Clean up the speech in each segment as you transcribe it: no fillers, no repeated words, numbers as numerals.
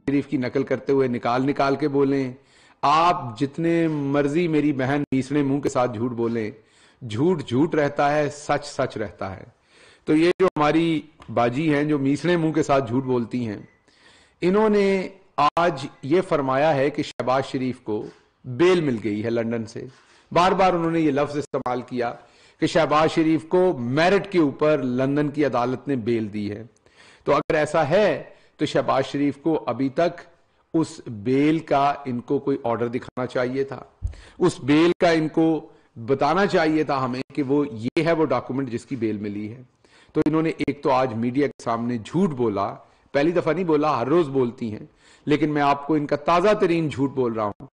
شریف کی نقل کرتے ہوئے نکال کے بولیں، آپ جتنے مرضی میری بہن میسنے منہ کے ساتھ جھوٹ بولیں، جھوٹ جھوٹ رہتا ہے، سچ سچ رہتا ہے۔ تو یہ جو ہماری باجی ہیں جو میسنے منہ کے ساتھ جھوٹ بولتی ہیں، انہوں نے آج یہ فرمایا ہے کہ شہباز شریف کو بیل مل گئی ہے لندن سے۔ بار بار انہوں نے یہ لفظ استعمال کیا کہ شہباز شریف کو میرٹ کے اوپر لندن کی عدالت نے بیل دی ہے۔ تو اگر ایسا ہے تو شہباز شریف کو ابھی تک اس بیل کا ان کو کوئی آرڈر دکھانا چاہیے تھا، اس بیل کا ان کو بتانا چاہیے تھا ہمیں کہ وہ یہ ہے وہ ڈاکومنٹ جس کی بیل ملی ہے۔ تو انہوں نے ایک تو آج میڈیا کے سامنے جھوٹ بولا، پہلی دفعہ نہیں بولا، ہر روز بولتی ہیں، لیکن میں آپ کو ان کا تازہ ترین جھوٹ بول رہا ہوں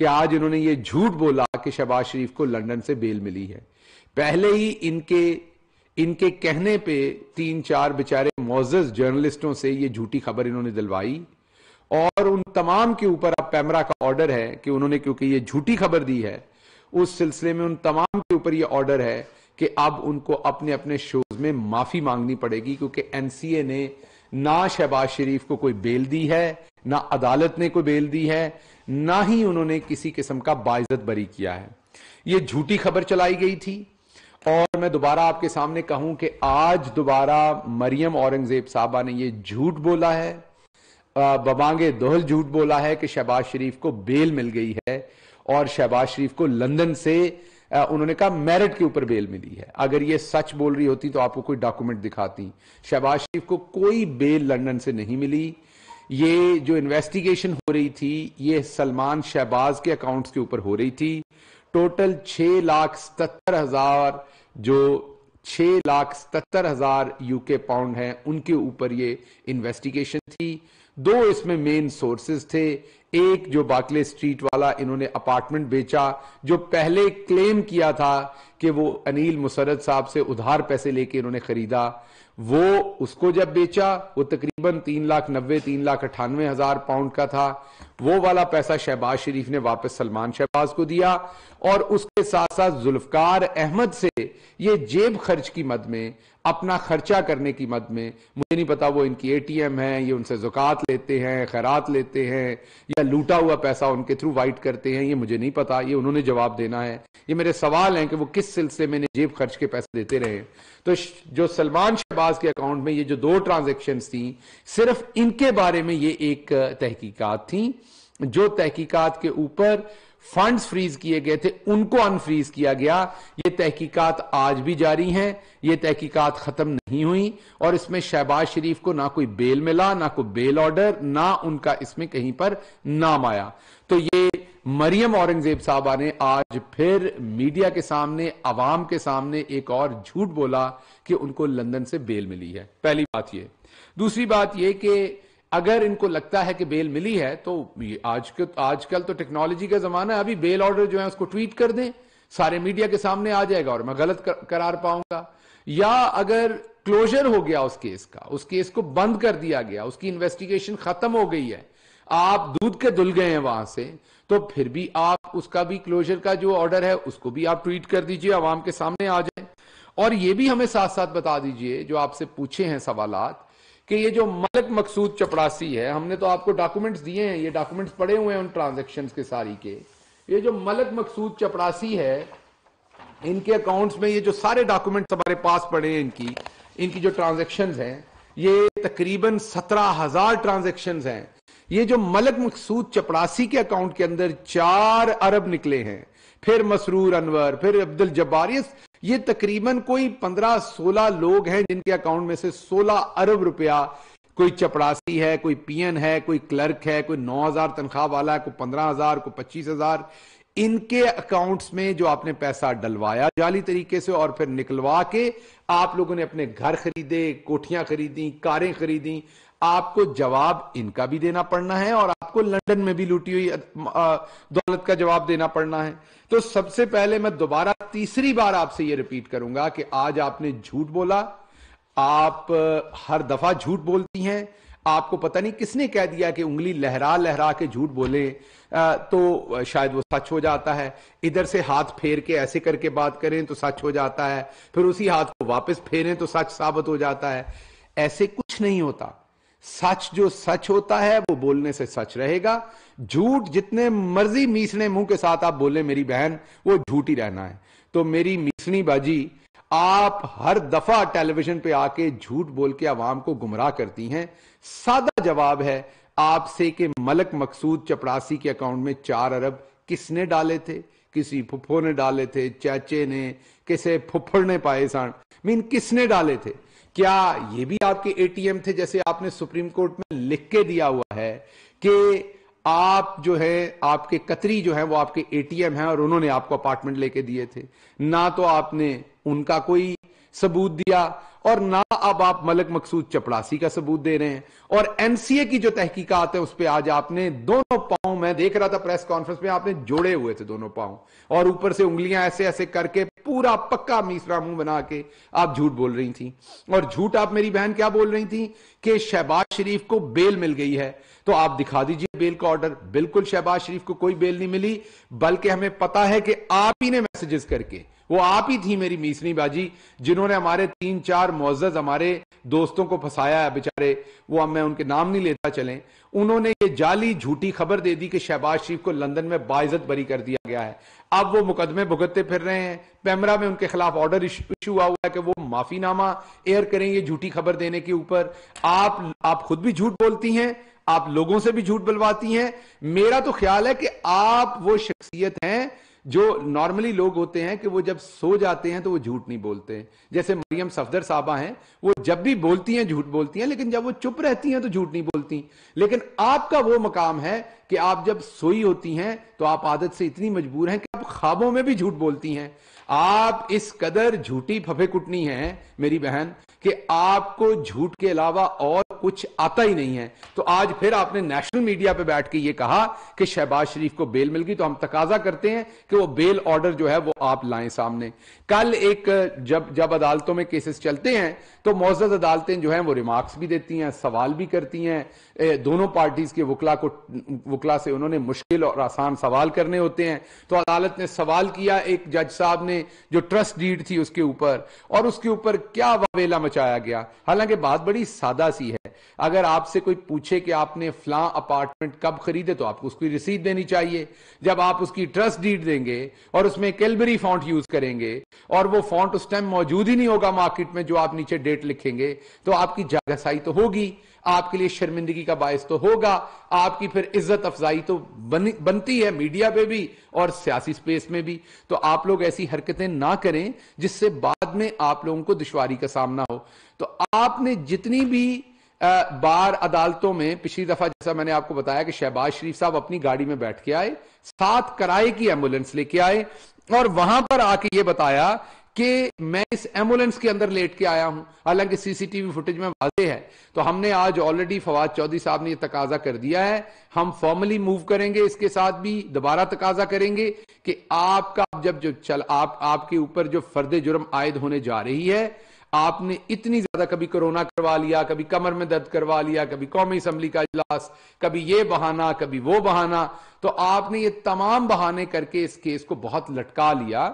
کہ آج انہوں نے یہ جھوٹ بولا کہ شہباز شریف کو لندن سے بیل ملی ہے۔ پہلے ہی ان کے کہنے پہ 3-4 بیچارے معزز جرنلسٹوں سے یہ جھوٹی خبر انہوں نے دلوائی، اور ان تمام کے اوپر اب پیمرا کا آرڈر ہے کہ انہوں نے کیونکہ یہ جھوٹی خبر دی ہے، اس سلسلے میں ان تمام کے اوپر یہ آرڈر ہے کہ اب ان کو اپنے اپنے شوز میں معافی مانگنی پڑے گی، کیونکہ این سی اے نے نہ شہباز شریف کو کوئی بیل دی ہے، نہ عدالت نے کوئی بیل دی ہے، نہ ہی انہوں نے کسی قسم کا باعزت بری کیا ہے۔ یہ جھوٹی خبر چلائی گئی تھی، اور میں دوبارہ آپ کے سامنے کہوں کہ آج دوبارہ مریم اورنگزیب صاحبہ نے یہ جھوٹ بولا ہے، ببانگے دہل جھوٹ بولا ہے کہ شہباز شریف کو بیل مل گئی ہے، اور شہباز شریف کو لندن سے انہوں نے کہا میرٹ کے اوپر بیل ملی ہے۔ اگر یہ سچ بول رہی ہوتی تو آپ کو کوئی ڈاکومنٹ دکھاتی۔ شہباز شریف کو کوئی بیل لندن سے نہیں ملی۔ یہ جو انویسٹیگیشن ہو رہی تھی یہ سلمان شہباز کے اکاؤنٹس کے اوپر ہو رہی تھی۔ ٹوٹل 6,77,000 جو 6,77,000 UK پاؤنڈ ہیں ان کے اوپر یہ انویسٹیگیشن تھی۔ 2 اس میں مین سورسز تھے، ایک جو باکلے اسٹریٹ والا انہوں نے اپارٹمنٹ بیچا، جو پہلے کلیم کیا تھا کہ وہ انیل مسرت صاحب سے ادھار پیسے لے کے انہوں نے خریدا، وہ اس کو جب بیچا وہ تقریباً 3,90,000 پاؤنڈ کا تھا۔ وہ والا پیسہ شہباز شریف نے واپس سلمان شہباز کو دیا، اور اس کے ساتھ ساتھ ذوالفقار احمد سے یہ جیب خرچ کی مد میں، اپنا خرچہ کرنے کی مد میں، مجھے نہیں پتا وہ ان کی اے ٹی ایم ہے، یہ ان سے زکوٰۃ لیتے ہیں، خیرات لیتے ہیں، یا لوٹا ہوا پیسہ ان کے تھرو وائٹ کرتے ہیں، یہ مجھے نہیں پتا، یہ انہوں نے جواب دینا ہے۔ یہ میرے سوال ہیں کہ وہ کس سلسلے میں جیب خرچ کے پیسے دیتے رہے۔ تو جو سلمان شہباز کے اکاؤنٹ میں یہ جو 2 ٹرانزیکشنز تھیں، صرف ان کے بارے میں یہ ایک تحقیقات تھیں، جو تحقیقات کے اوپر فنڈز فریز کیے گئے تھے ان کو انفریز کیا گیا۔ یہ تحقیقات آج بھی جاری ہیں، یہ تحقیقات ختم نہیں ہوئی، اور اس میں شہباز شریف کو نہ کوئی بیل ملا، نہ کوئی بیل آرڈر، نہ ان کا اس میں کہیں پر نام آیا۔ تو یہ مریم اورنگزیب صاحبہ نے آج پھر میڈیا کے سامنے، عوام کے سامنے ایک اور جھوٹ بولا کہ ان کو لندن سے بیل ملی ہے۔ پہلی بات یہ۔ دوسری بات یہ کہ اگر ان کو لگتا ہے کہ بیل ملی ہے تو آج کل تو ٹیکنالوجی کا زمانہ ہے، ابھی بیل آرڈر جو ہے اس کو ٹویٹ کر دیں، سارے میڈیا کے سامنے آ جائے گا اور میں غلط قرار پاؤں گا۔ یا اگر کلوزر ہو گیا اس کیس کا، اس کیس کو بند کر دیا گیا، اس کی انویسٹیگیشن ختم ہو گئی ہے، آپ دودھ کے دھل گئے ہیں وہاں سے، تو پھر بھی آپ اس کا بھی کلوزر کا جو آرڈر ہے اس کو بھی آپ ٹویٹ کر دیجئے، عوام کے سامنے آ جائیں۔ اور یہ بھی ہمیں ساتھ ساتھ بتا دیجئے جو آپ سے پوچھے ہیں سوالات، کہ یہ جو ملک مقصود چپڑاسی ہے، ہم نے تو آپ کو ڈاکومنٹس دیے ہیں، یہ ڈاکومنٹس پڑے ہوئے ہیں ان ٹرانزیکشنز کے ساری کے۔ یہ جو ملک مقصود چپڑاسی ہے، ان کے اکاؤنٹس میں یہ جو سارے ڈاکومنٹس ہمارے پاس پڑے ہیں، ان کی جو ٹرانزیکشنز ہیں، یہ تقریباً 17,000 ٹرانزیکشنز ہیں۔ یہ جو ملک مقصود چپڑاسی کے اکاؤنٹ کے اندر 4 ارب نکلے ہیں، پھر مسرور انور، پھر عبد الجبار، یہ تقریباً کوئی 15-16 لوگ ہیں جن کے اکاؤنٹ میں سے 16 ارب روپیہ، کوئی چپڑاسی ہے، کوئی پی این ہے، کوئی کلرک ہے، کوئی 9,000 تنخواہ والا ہے، کوئی 15,000، کوئی 25,000، ان کے اکاؤنٹس میں جو آپ نے پیسہ ڈلوایا جعلی طریقے سے اور پھر نکلوا کے آپ لوگوں نے اپنے گھر خریدے، کوٹھیاں خریدیں، کاریں خریدیں، آپ کو جواب ان کا بھی دینا پڑنا ہے، اور آپ کو لندن میں بھی لوٹی ہوئی دولت کا جواب دینا پڑنا ہے۔ تو سب سے پہلے میں دوبارہ تیسری بار آپ سے یہ ریپیٹ کروں گا کہ آج آپ نے جھوٹ بولا، آپ ہر دفعہ جھوٹ بولتی ہیں، آپ کو پتہ نہیں کس نے کہہ دیا کہ انگلی لہرا لہرا کے جھوٹ بولیں تو شاید وہ سچ ہو جاتا ہے، ادھر سے ہاتھ پھیر کے ایسے کر کے بات کریں تو سچ ہو جاتا ہے، پھر اسی ہاتھ کو واپس پھیریں تو سچ ثابت ہو جاتا ہے۔ ایسے کچھ نہیں ہوتا۔ सच जो सच होता है वो बोलने से सच रहेगा, झूठ जितने मर्जी मीसने मुंह के साथ आप बोले मेरी बहन, वो झूठ ही रहना है। तो मेरी मीसनी बाजी, आप हर दफा टेलीविजन पे आके झूठ बोल के आवाम को गुमराह करती हैं। सादा जवाब है आपसे कि मलक मकसूद चपड़ासी के अकाउंट में 4 अरब किसने डाले थे? किसी फुफ्फो ने डाले थे, चाचे ने, किसे फुफ्फड़ ने पाए सान, मीन किसने डाले थे? क्या ये भी आपके एटीएम थे, जैसे आपने सुप्रीम कोर्ट में लिख के दिया हुआ है कि आप जो है, आपके कतरी जो है वो आपके एटीएम है और उन्होंने आपको अपार्टमेंट लेके दिए थे? ना तो आपने उनका कोई सबूत दिया और ना अब आप मलक मकसूद चपड़ासी का सबूत दे रहे हैं। और एनसीए की जो तहकीकात है उस पे आज आपने दोनों पांव, मैं देख रहा था प्रेस कॉन्फ्रेंस में, आपने जोड़े हुए थे दोनों पांव और ऊपर से उंगलियां ऐसे ऐसे करके पूरा पक्का मीसरा मुंह बना के आप झूठ बोल रही थी। और झूठ आप मेरी बहन क्या बोल रही थी कि शहबाज शरीफ को बेल मिल गई है। तो आप दिखा दीजिए बेल का ऑर्डर। बिल्कुल शहबाज शरीफ को कोई बेल नहीं मिली, बल्कि हमें पता है कि आप ही ने मैसेजेस करके, वो आप ही थी मेरी मीसनी बाजी जिन्होंने हमारे 3-4 मुअज़्ज़ज़ हमारे दोस्तों को फंसाया है बेचारे, वो अब मैं उनके नाम नहीं लेता चलें। उन्होंने ये जाली झूठी खबर दे दी कि शहबाज शरीफ को लंदन में बाइज्जत बरी कर दिया गया है। अब वो मुकदमे भुगतते फिर रहे हैं। पैमरा में उनके खिलाफ ऑर्डर इशू हुआ है कि वो माफीनामा एयर करेंगे झूठी खबर देने के ऊपर। आप खुद भी झूठ बोलती हैं, आप लोगों से भी झूठ बुलवाती हैं। मेरा तो ख्याल है कि आप वो शख्सियत हैं जो नॉर्मली लोग होते हैं कि वो जब सो जाते हैं तो वो झूठ नहीं बोलते। जैसे मरियम सफदर साहबा हैं, वो जब भी बोलती हैं झूठ बोलती हैं, लेकिन जब वो चुप रहती हैं तो झूठ नहीं बोलती। लेकिन आपका वो मकाम है कि आप जब सोई होती हैं तो आप आदत से इतनी मजबूर हैं कि आप ख्वाबों में भी झूठ बोलती हैं। आप इस कदर झूठी फफे कुटनी हैं मेरी बहन कि आपको झूठ के अलावा और कुछ आता ही नहीं है। तो आज फिर आपने नेशनल मीडिया पे बैठ के ये कहा कि शहबाज शरीफ को बेल मिल गई, तो हम तकाजा करते हैं कि वो बेल ऑर्डर जो है वो आप लाएं सामने। कल एक जब अदालतों में केसेस चलते हैं तो मुअज़्ज़ज़ अदालतें जो हैं वो रिमार्क्स भी देती हैं, सवाल भी करती हैं। दोनों पार्टीज के वकला से उन्होंने मुश्किल और आसान सवाल करने होते हैं। तो अदालत ने सवाल किया एक जज साहब ने जो ट्रस्ट डीड थी उसके ऊपर, और उसके ऊपर क्या वावेला मचाया गया। हालांकि बात बड़ी सादा सी है। अगर आपसे कोई पूछे कि आपने फलां अपार्टमेंट कब खरीदे तो आपको उसकी रसीद देनी चाहिए। जब आप उसकी ट्रस्ट डीड देंगे और उसमें कैलबरी फॉन्ट यूज करेंगे और वो फॉन्ट उस टाइम मौजूद ही नहीं होगा मार्केट में जो आप नीचे डेट लिखेंगे, तो आपकी जागसाई तो होगी, आपके लिए शर्मिंदगी का बायस तो होगा, आपकी फिर इज्जत अफजाई तो बनती है मीडिया पे भी और सियासी स्पेस में भी। तो आप लोग ऐसी हरकतें ना करें जिससे बाद में आप लोगों को दुश्वारी का सामना हो। तो आपने जितनी भी बार अदालतों में, पिछली दफा जैसा मैंने आपको बताया कि शहबाज शरीफ साहब अपनी गाड़ी में बैठ के आए, 7 किराए की एम्बुलेंस लेके आए और वहां पर आके ये बताया कि मैं इस एम्बुलेंस के अंदर लेट के आया हूं, हालांकि सीसीटीवी फुटेज में वाज़ेह है। तो हमने आज ऑलरेडी फवाद चौधरी साहब ने ये तकाजा कर दिया है, हम फॉर्मली मूव करेंगे, इसके साथ भी दोबारा तकाजा करेंगे कि आपका आपके ऊपर जो फर्दे जुर्म आयद होने जा रही है, आपने इतनी ज्यादा कभी कोरोना करवा लिया, कभी कमर में दर्द करवा लिया, कभी कौमी असम्बली का इजलास, कभी ये बहाना कभी वो बहाना, तो आपने ये तमाम बहाने करके इस केस को बहुत लटका लिया।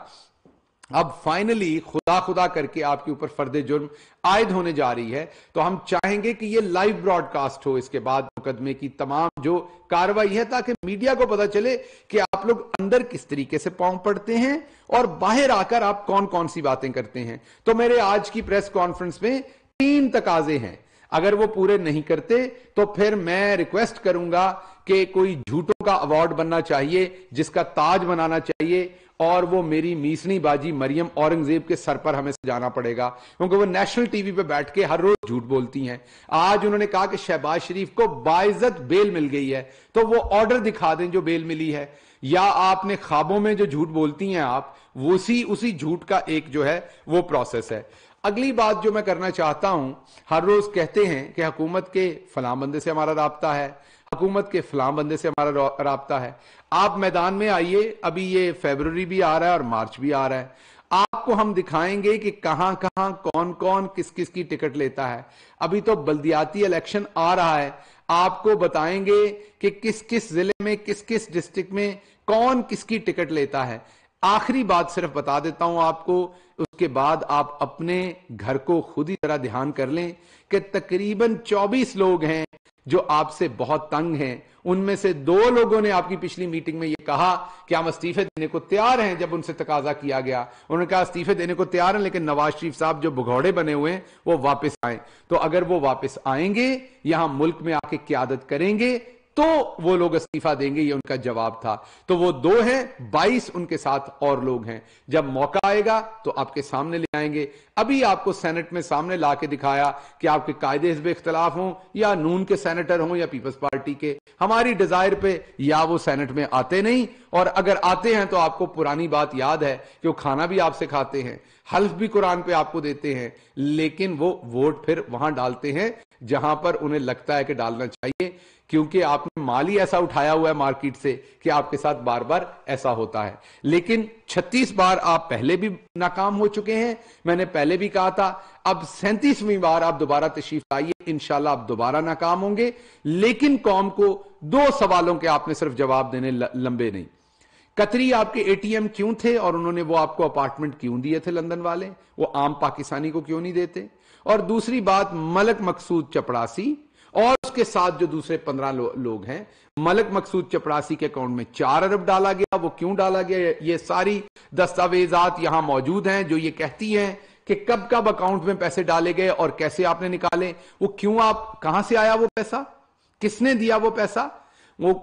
अब फाइनली खुदा करके आपके ऊपर फर्दे जुर्म आयद होने जा रही है। तो हम चाहेंगे कि ये लाइव ब्रॉडकास्ट हो इसके बाद मुकदमे की तमाम जो कार्रवाई है, ताकि मीडिया को पता चले कि आप लोग अंदर किस तरीके से पांव पड़ते हैं और बाहर आकर आप कौन कौन सी बातें करते हैं। तो मेरे आज की प्रेस कॉन्फ्रेंस में 3 तकाजे हैं। अगर वो पूरे नहीं करते तो फिर मैं रिक्वेस्ट करूंगा कि कोई झूठों का अवार्ड बनना चाहिए, जिसका ताज बनाना चाहिए, और वो मेरी मीसनी बाजी मरियम औरंगजेब के सर पर हमें सजाना पड़ेगा, क्योंकि वो नेशनल टीवी पे बैठ के हर रोज झूठ बोलती हैं। आज उन्होंने कहा कि शहबाज शरीफ को बाइज्जत बेल मिल गई है, तो वो ऑर्डर दिखा दें जो बेल मिली है, या आपने ख्वाबों में जो झूठ बोलती हैं आप, उसी झूठ का एक जो है वो प्रोसेस है। अगली बात जो मैं करना चाहता हूं, हर रोज कहते हैं कि हुकूमत के फलां बंदे से हमारा राब्ता है, हुकूमत के फलां बंदे से हमारा राब्ता है। आप मैदान में आइए, अभी ये फरवरी भी आ रहा है और मार्च भी आ रहा है, आपको हम दिखाएंगे कि कहां कहां कौन कौन किस किस की टिकट लेता है। अभी तो बल्दियाती इलेक्शन आ रहा है, आपको बताएंगे कि किस किस जिले में किस किस डिस्ट्रिक्ट में कौन किसकी टिकट लेता है। आखिरी बात सिर्फ बता देता हूं आपको, उसके बाद आप अपने घर को खुद ही जरा ध्यान कर लें कि तकरीबन 24 लोग हैं जो आपसे बहुत तंग हैं। उनमें से 2 लोगों ने आपकी पिछली मीटिंग में ये कहा कि हम इस्तीफे देने को तैयार हैं। जब उनसे तकाजा किया गया, उन्होंने कहा इस्तीफे देने को तैयार हैं, लेकिन नवाज शरीफ साहब जो भगौड़े बने हुए हैं वो वापस आए। तो अगर वो वापस आएंगे, यहां मुल्क में आके क़यादत करेंगे, तो वो लोग इस्तीफा देंगे, ये उनका जवाब था। तो वो 2 हैं, 22 उनके साथ और लोग हैं। जब मौका आएगा तो आपके सामने ले आएंगे। अभी आपको सेनेट में सामने ला के दिखाया कि आपके कायदे हिज़्ब इख्तिलाफ हों या नून के सेनेटर हों या पीपल्स पार्टी के, हमारी डिजायर पे या वो सेनेट में आते नहीं, और अगर आते हैं तो आपको पुरानी बात याद है कि वो खाना भी आपसे खाते हैं, हल्फ भी कुरान पे आपको देते हैं, लेकिन वो वोट फिर वहां डालते हैं जहां पर उन्हें लगता है कि डालना चाहिए, क्योंकि आपने माल ही ऐसा उठाया हुआ है मार्केट से कि आपके साथ बार बार ऐसा होता है। लेकिन 36 बार आप पहले भी नाकाम हो चुके हैं, मैंने पहले भी कहा था। अब 37वीं बार आप दोबारा तशरीफ लाइए, इंशाल्लाह आप दोबारा नाकाम होंगे। लेकिन कौम को 2 सवालों के आपने सिर्फ जवाब देने, लंबे नहीं। कतरी आपके एटीएम क्यों थे और उन्होंने वो आपको अपार्टमेंट क्यों दिए थे लंदन वाले, वो आम पाकिस्तानी को क्यों नहीं देते? और दूसरी बात, मलक मकसूद चपड़ासी और उसके साथ जो दूसरे 15 लोग हैं, मलक मकसूद चपड़ासी के अकाउंट में 4 अरब डाला गया, वो क्यों डाला गया? ये सारी दस्तावेजात यहां मौजूद हैं जो ये कहती हैं कि कब कब अकाउंट में पैसे डाले गए और कैसे आपने निकाले, वो क्यों, आप कहां से आया वो पैसा, किसने दिया वो पैसा, वो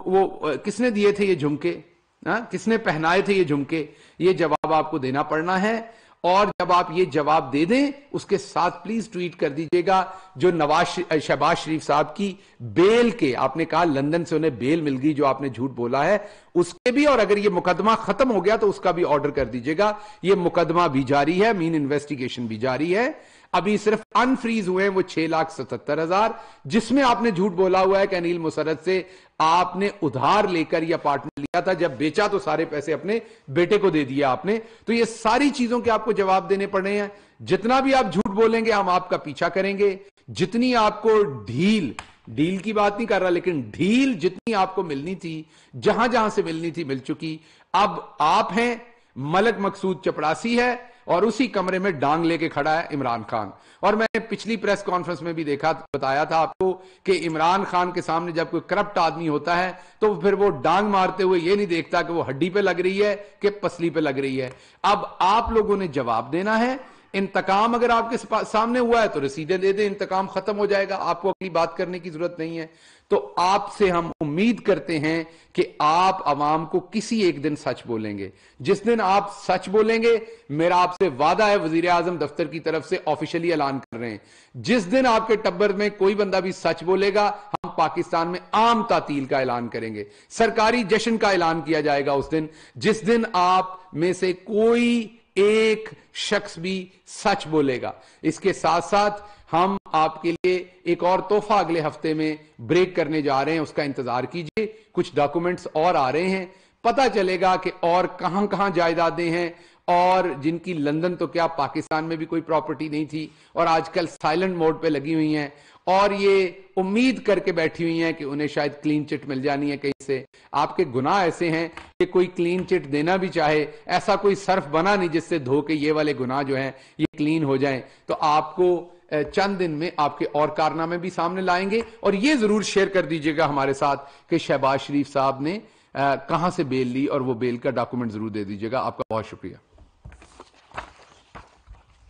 किसने दिए थे ये झुमके, किसने पहनाए थे ये झुमके? ये जवाब आपको देना पड़ना है। और जब आप ये जवाब दे दें, उसके साथ प्लीज ट्वीट कर दीजिएगा जो शहबाज शरीफ साहब की बेल के, आपने कहा लंदन से उन्हें बेल मिल गई, जो आपने झूठ बोला है उसके भी, और अगर ये मुकदमा खत्म हो गया तो उसका भी ऑर्डर कर दीजिएगा। ये मुकदमा भी जारी है, मीन इन्वेस्टिगेशन भी जारी है। अभी सिर्फ अनफ्रीज हुए हैं वो 6,77,000, जिसमें आपने झूठ बोला हुआ है कि अनिल मुसर्रत से आपने उधार लेकर ये अपार्टमेंट लिया था, जब बेचा तो सारे पैसे अपने बेटे को दे दिया आपने। तो ये सारी चीजों के आपको जवाब देने पड़े हैं। जितना भी आप झूठ बोलेंगे हम आपका पीछा करेंगे, जितनी आपको डील की बात नहीं कर रहा, लेकिन ढील जितनी आपको मिलनी थी, जहां जहां से मिलनी थी मिल चुकी। अब आप हैं, मलक मकसूद चपड़ासी है, और उसी कमरे में डांग लेके खड़ा है इमरान खान। और मैंने पिछली प्रेस कॉन्फ्रेंस में भी बताया था आपको कि इमरान खान के सामने जब कोई करप्ट आदमी होता है तो फिर वो डांग मारते हुए ये नहीं देखता कि वो हड्डी पे लग रही है कि पसली पे लग रही है। अब आप लोगों ने जवाब देना है। इंतकाम अगर आपके सामने हुआ है तो रसीदें दे दें, इंतकाम खत्म हो जाएगा, आपको अगली बात करने की जरूरत नहीं है। तो आपसे हम उम्मीद करते हैं कि आप अवाम को किसी एक दिन सच बोलेंगे। जिस दिन आप सच बोलेंगे, मेरा आपसे वादा है, वजीर आजम दफ्तर की तरफ से ऑफिशियली ऐलान कर रहे हैं, जिस दिन आपके टब्बर में कोई बंदा भी सच बोलेगा, हम पाकिस्तान में आम तातील का ऐलान करेंगे, सरकारी जश्न का ऐलान किया जाएगा उस दिन, जिस दिन आप में से कोई एक शख्स भी सच बोलेगा। इसके साथ साथ हम आपके लिए एक और तोहफा अगले हफ्ते में ब्रेक करने जा रहे हैं, उसका इंतजार कीजिए। कुछ डॉक्यूमेंट्स और आ रहे हैं, पता चलेगा कि और कहां कहां जायदादें हैं, और जिनकी लंदन तो क्या पाकिस्तान में भी कोई प्रॉपर्टी नहीं थी और आजकल साइलेंट मोड पे लगी हुई हैं, और ये उम्मीद करके बैठी हुई हैं कि उन्हें शायद क्लीन चिट मिल जानी है कहीं से। आपके गुनाह ऐसे हैं कि कोई क्लीन चिट देना भी चाहे, ऐसा कोई सर्फ बना नहीं जिससे धो के ये वाले गुनाह जो हैं ये क्लीन हो जाएं। तो आपको चंद दिन में आपके और कारनामे भी सामने लाएंगे, और ये जरूर शेयर कर दीजिएगा हमारे साथ कि शहबाज शरीफ साहब ने कहां से बेल ली, और वो बेल का डॉक्यूमेंट जरूर दे दीजिएगा। आपका बहुत शुक्रिया।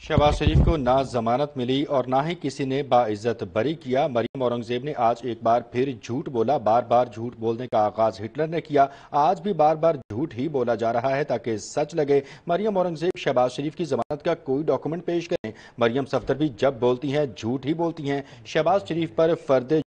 शहबाज शरीफ को ना जमानत मिली और ना ही किसी ने बाइज्जत बरी किया। मरियम औरंगजेब ने आज एक बार फिर झूठ बोला। बार बार झूठ बोलने का आगाज हिटलर ने किया, आज भी बार बार झूठ ही बोला जा रहा है ताकि सच लगे। मरियम औरंगजेब शहबाज शरीफ की जमानत का कोई डॉक्यूमेंट पेश करें। मरियम सफदर भी जब बोलती हैं झूठ ही बोलती हैं। शहबाज शरीफ पर फर्द